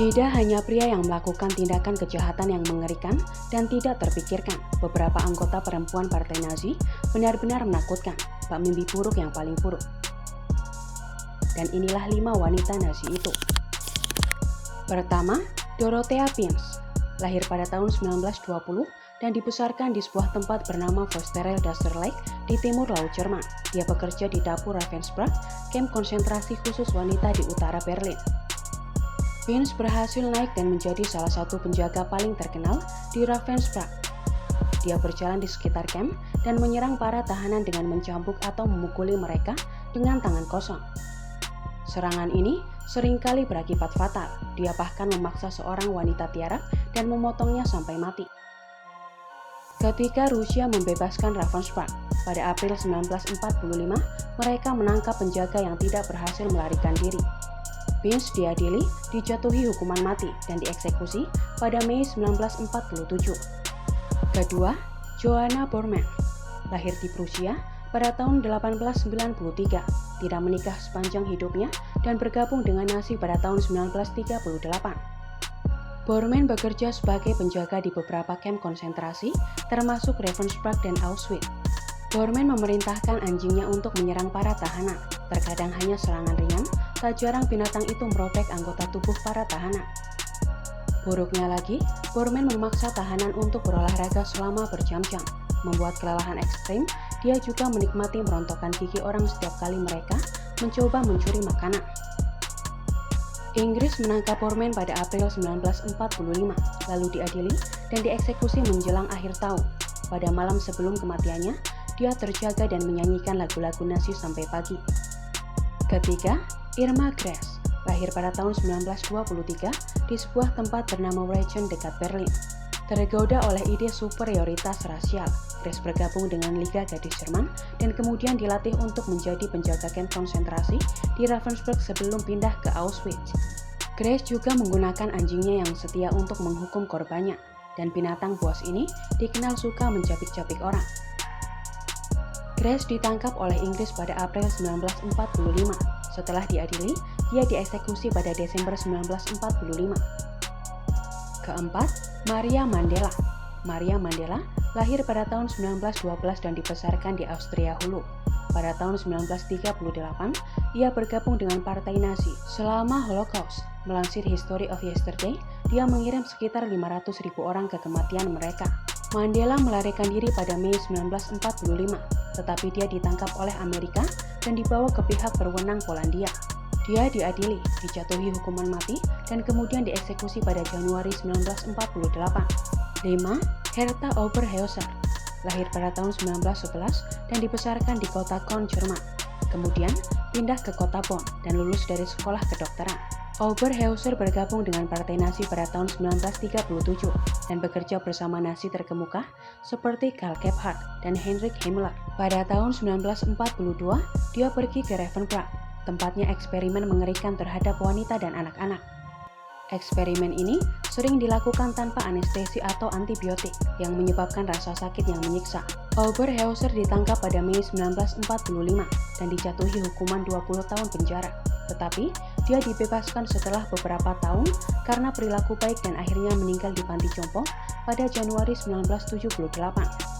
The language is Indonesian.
Tidak hanya pria yang melakukan tindakan kejahatan yang mengerikan dan tidak terpikirkan, beberapa anggota perempuan Partai Nazi benar-benar menakutkan, bak mimpi buruk yang paling buruk. Dan inilah 5 wanita Nazi itu. Pertama, Dorothea Pins, lahir pada tahun 1920 dan dibesarkan di sebuah tempat bernama Vosterel Lake di timur Laut Jerman. Dia bekerja di dapur Ravensbrück, kamp konsentrasi khusus wanita di utara Berlin. Pins berhasil naik dan menjadi salah satu penjaga paling terkenal di Ravensbrück. Dia berjalan di sekitar kamp dan menyerang para tahanan dengan mencambuk atau memukuli mereka dengan tangan kosong. Serangan ini seringkali berakibat fatal. Dia bahkan memaksa seorang wanita tiara dan memotongnya sampai mati. Ketika Rusia membebaskan Ravensbrück pada April 1945, mereka menangkap penjaga yang tidak berhasil melarikan diri. Pins diadili, dijatuhi hukuman mati, dan dieksekusi pada Mei 1947. Kedua, Johanna Bormann, lahir di Prusia pada tahun 1893, tidak menikah sepanjang hidupnya, dan bergabung dengan Nazi pada tahun 1938. Bormann bekerja sebagai penjaga di beberapa kamp konsentrasi, termasuk Ravensbrück dan Auschwitz. Bormann memerintahkan anjingnya untuk menyerang para tahanan, terkadang hanya serangan ringan. Tak jarang binatang itu merobek anggota tubuh para tahanan. Buruknya lagi, Bormann memaksa tahanan untuk berolahraga selama berjam-jam. Membuat kelelahan ekstrim, dia juga menikmati merontokkan gigi orang setiap kali mereka mencoba mencuri makanan. Inggris menangkap Bormann pada April 1945, lalu diadili dan dieksekusi menjelang akhir tahun. Pada malam sebelum kematiannya, dia terjaga dan menyanyikan lagu-lagu Nazi sampai pagi. Ketiga, Irma Gress, lahir pada tahun 1923 di sebuah tempat bernama Regen dekat Berlin. Tergoda oleh ide superioritas rasial, Gress bergabung dengan Liga Gadis Jerman dan kemudian dilatih untuk menjadi penjaga kamp konsentrasi di Ravensbrück sebelum pindah ke Auschwitz. Gress juga menggunakan anjingnya yang setia untuk menghukum korbannya, dan binatang buas ini dikenal suka mencapik-capik orang. Gress ditangkap oleh Inggris pada April 1945. Setelah diadili, dia dieksekusi pada Desember 1945. Keempat, Maria Mandela. Maria Mandela lahir pada tahun 1912 dan dibesarkan di Austria Hulu. Pada tahun 1938, ia bergabung dengan Partai Nazi. Selama Holocaust, melansir History of Yesterday, dia mengirim sekitar 500.000 orang ke kematian mereka. Mandela melarikan diri pada Mei 1945, tetapi dia ditangkap oleh Amerika dan dibawa ke pihak berwenang Polandia. Dia diadili, dijatuhi hukuman mati, dan kemudian dieksekusi pada Januari 1948. 5. Herta Oberhauser, lahir pada tahun 1911 dan dibesarkan di kota Köln, Jerman. Kemudian pindah ke kota Bonn dan lulus dari sekolah kedokteran. Oberhauser bergabung dengan Partai Nazi pada tahun 1937 dan bekerja bersama Nazi terkemuka seperti Karl Gebhardt dan Heinrich Himmler. Pada tahun 1942, dia pergi ke Ravensbrück, tempatnya eksperimen mengerikan terhadap wanita dan anak-anak. Eksperimen ini sering dilakukan tanpa anestesi atau antibiotik yang menyebabkan rasa sakit yang menyiksa. Oberhauser ditangkap pada Mei 1945 dan dijatuhi hukuman 20 tahun penjara. Tetapi, dia dibebaskan setelah beberapa tahun karena perilaku baik dan akhirnya meninggal di panti jompo pada Januari 1978.